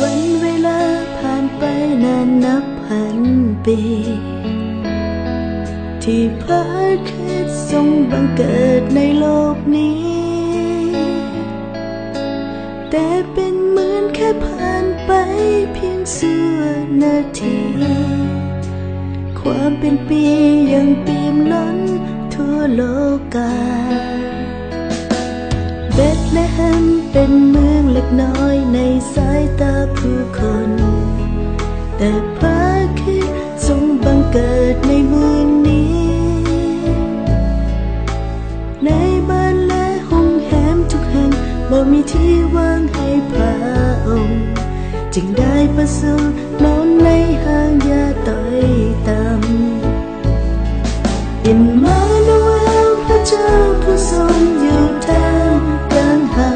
วันเวลาผ่านไปนานนับพันปีที่พระคริสต์ทรงบังเกิดในโลกนี้แต่เป็นเหมือนแค่ผ่านไปเพียงเสี้ยวนาทีความเป็นปียังเปี่ยมล้นทั่วโลกาเบธเลเฮมเป็นเมืองเล็กน้อยในสายตาผู้คนแต่พระคริสต์ทรงบังเกิดในเมืองนี้ในบ้านและห้องแหมทุกแห่งบ่มีที่ว่างให้พระองค์จึงได้ประสูตินอนในห้างยาต้อยต่ำอิมมานูเอลพระเจ้าผู้ทรงอยู่ท่ามกลางเฮา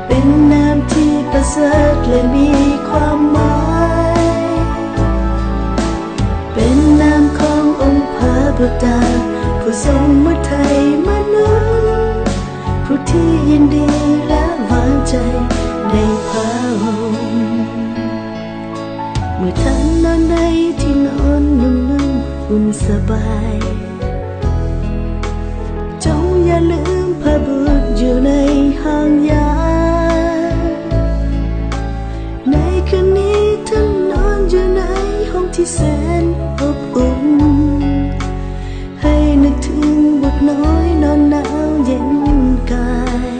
เป็นนามที่ประเสริฐและมีความหมายเป็นนามขององค์พระบุตรผู้ทรงมุทัยมนุษย์ผู้ที่ยินดีและวางใจในพระองค์เมื่อท่านนอนในที่นอนนุ่มๆอุ่นสบายจงอย่าลืมพระบุตรอยู่ในห้างยาในคืนนี้ท่านนอนอยู่ในห้องที่แสนอบอุ่นให้นึกถึงบุตรน้อยนอนหนาวเย็นกาย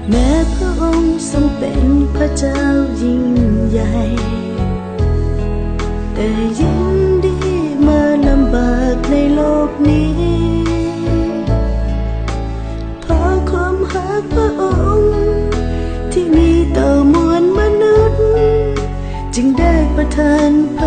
แม้พระองค์ทรงเป็นพระเจ้ายิ่งใหญ่แต่ยินดีมาลำบากในโลกนี้เพราะความรักพระองค์ที่มีต่อมวลมนุษย์จึงได้ประทานพ